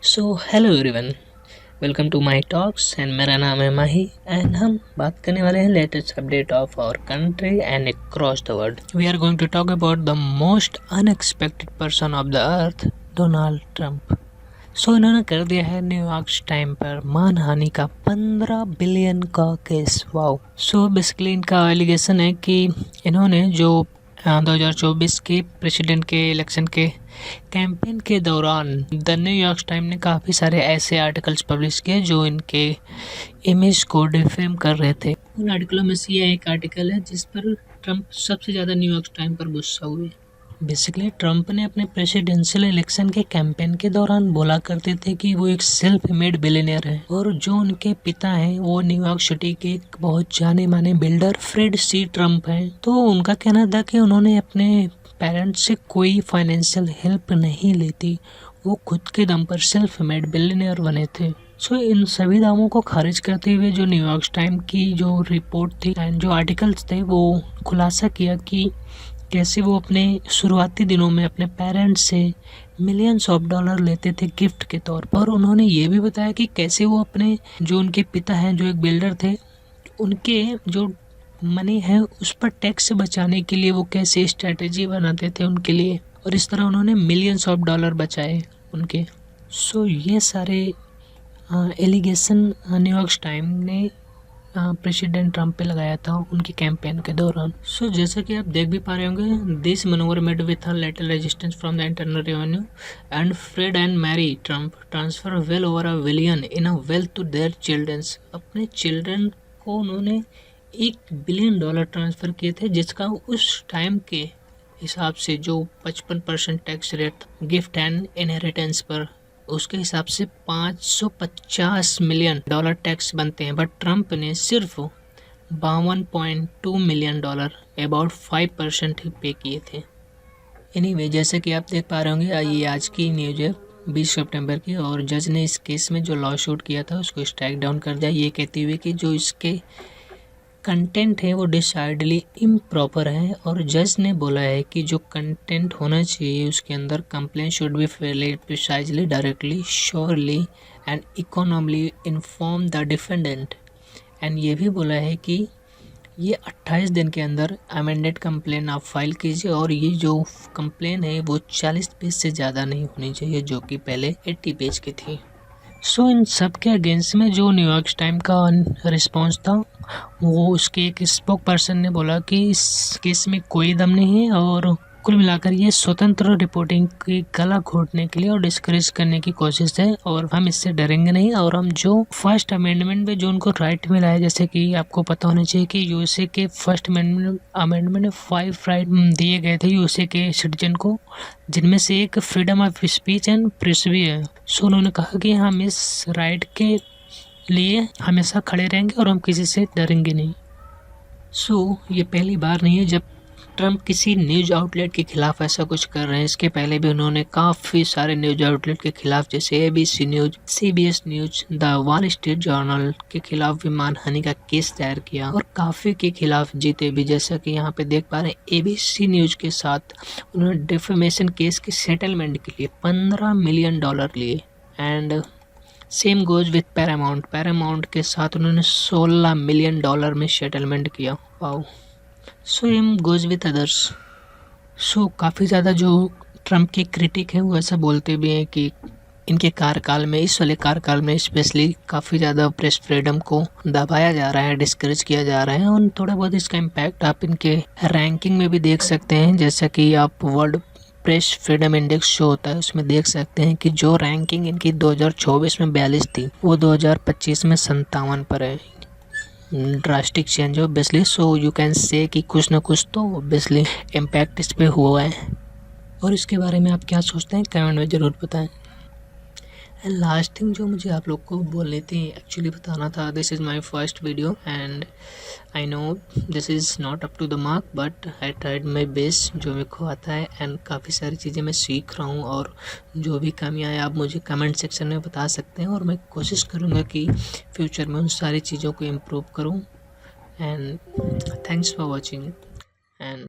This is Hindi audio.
So hello everyone, welcome to my talks and मेरा नाम है माही एंड हम बात करने वाले हैं latest update of our country and across the world. We are going to talk about the most unexpected person of the earth, Donald Trump. So इन्होंने कर दिया है न्यूयॉर्क टाइम पर मानहानि का 15 बिलियन का केस। वाओ। सो बेसिकली इनका एलिगेशन है कि इन्होंने जो 2024 के प्रेसिडेंट के इलेक्शन के कैंपेन के दौरान द न्यूयॉर्क टाइम ने काफ़ी सारे ऐसे आर्टिकल्स पब्लिश किए जो इनके इमेज को डिफेम कर रहे थे। उन आर्टिकलों में से ये एक आर्टिकल है जिस पर ट्रंप सबसे ज़्यादा न्यूयॉर्क टाइम पर गुस्सा हुए। बेसिकली ट्रंप ने अपने प्रेसिडेंशियल इलेक्शन के कैंपेन के दौरान बोला करते थे कि वो एक सेल्फ मेड बिलियनियर है और जो उनके पिता हैं वो न्यूयॉर्क सिटी के एक बहुत जाने माने बिल्डर फ्रेड सी ट्रंप हैं। तो उनका कहना था कि उन्होंने अपने पेरेंट्स से कोई फाइनेंशियल हेल्प नहीं ली थी, वो खुद के दम पर सेल्फ मेड बिलियनियर बने थे। सो इन सभी दावों को खारिज करते हुए जो न्यूयॉर्क टाइम की जो रिपोर्ट थी एंड जो आर्टिकल्स थे वो खुलासा किया कि कैसे वो अपने शुरुआती दिनों में अपने पेरेंट्स से मिलियंस ऑफ डॉलर लेते थे गिफ्ट के तौर पर। और उन्होंने ये भी बताया कि कैसे वो अपने जो उनके पिता हैं जो एक बिल्डर थे उनके जो मनी है उस पर टैक्स बचाने के लिए वो कैसे स्ट्रेटेजी बनाते थे उनके लिए, और इस तरह उन्होंने मिलियंस ऑफ डॉलर बचाए उनके। सो ये सारे एलिगेशन न्यूयॉर्क टाइम ने प्रेसिडेंट ट्रंप पे लगाया था उनकी कैंपेन के दौरान। सो जैसा कि आप देख भी पा रहे होंगे, this manoeuvre made with a little resistance from the internal revenue and Fred and Mary Trump transfer well over a billion in a wealth to their childrens. अपने चिल्ड्रन को उन्होंने $1 बिलियन ट्रांसफ़र किए थे, जिसका उस टाइम के हिसाब से जो 55% tax rate gift and inheritance पर, उसके हिसाब से $550 मिलियन टैक्स बनते हैं। बट ट्रंप ने सिर्फ 52.2 मिलियन अबाउट 5% ही पे किए थे। एनीवे, जैसे कि आप देख पा रहे होंगे, ये आज की न्यूज़ है 20 सितंबर की, और जज ने इस केस में जो लॉ शूट किया था उसको स्ट्राइक डाउन कर दिया, ये कहते हुए कि जो इसके कंटेंट है वो डिसाइडली इम्प्रॉपर है। और जज ने बोला है कि जो कंटेंट होना चाहिए उसके अंदर complaint should be Fairlie, precisely, directly, surely and economically inform the defendant. And ये भी बोला है कि ये 28 दिन के अंदर अमेंडेड कंप्लेन आप फाइल कीजिए, और ये जो कंप्लेन है वो 40 पेज से ज़्यादा नहीं होनी चाहिए, जो कि पहले 80 पेज की थी। सो इन सब के अगेंस्ट में जो न्यूयॉर्क टाइम का रिस्पांस था, वो उसके एक स्पोक पर्सन ने बोला कि इस केस में कोई दम नहीं है, और कुल मिलाकर ये स्वतंत्र रिपोर्टिंग की गला घोटने के लिए और डिस्करेज करने की कोशिश है, और हम इससे डरेंगे नहीं। और हम जो फर्स्ट अमेंडमेंट में जो उनको राइट मिला है, जैसे कि आपको पता होना चाहिए कि यूएसए के फर्स्ट अमेंडमेंट में 5 राइट दिए गए थे यूएसए के सिटीजन को, जिनमें से एक freedom of speech and press भी है। सो उन्होंने कहा कि हम इस राइट के लिए हमेशा खड़े रहेंगे और हम किसी से डरेंगे नहीं। सो ये पहली बार नहीं है जब ट्रंप किसी न्यूज़ आउटलेट के खिलाफ ऐसा कुछ कर रहे हैं। इसके पहले भी उन्होंने काफ़ी सारे न्यूज़ आउटलेट के खिलाफ, जैसे ABC news, CBS news, the wall street journal के खिलाफ भी मानहानि का केस दायर किया, और काफ़ी के खिलाफ जीते भी। जैसा कि यहाँ पे देख पा रहे हैं, ABC न्यूज़ के साथ उन्होंने डिफेमेशन केस के सेटलमेंट के लिए $15 मिलियन लिए। And same goes with Paramount के साथ उन्होंने $16 मिलियन में सेटलमेंट किया। Wow. Same goes with others. So काफ़ी ज़्यादा जो ट्रंप के क्रिटिक हैं वो ऐसा बोलते भी हैं कि इनके कार्यकाल में, इस वाले कार्यकाल में स्पेशली, काफ़ी ज़्यादा प्रेस फ्रीडम को दबाया जा रहा है, डिस्करेज किया जा रहा है। और थोड़ा बहुत इसका इम्पैक्ट आप इनके रैंकिंग में भी देख सकते हैं, जैसा कि आप world press freedom index show होता है उसमें देख सकते हैं कि जो रैंकिंग इनकी 2024 में 42 थी, वो 2025 में 57 पर है। Drastic change obviously. So you can say कि कुछ ना कुछ तो ऑब्वियसली इम्पैक्ट इस पे हुआ है। और इसके बारे में आप क्या सोचते हैं कमेंट में ज़रूर बताएं। एंड लास्ट थिंग जो मुझे आप लोग को बोलनी थी, एक्चुअली बताना था, this is my first video and I know this is not up to the mark, but I tried my best जो मेरे को आता है, एंड काफ़ी सारी चीज़ें मैं सीख रहा हूँ, और जो भी कमियाँ हैं आप मुझे कमेंट सेक्शन में बता सकते हैं, और मैं कोशिश करूँगा कि फ्यूचर में उन सारी चीज़ों को इम्प्रूव करूँ। And thanks for watching. And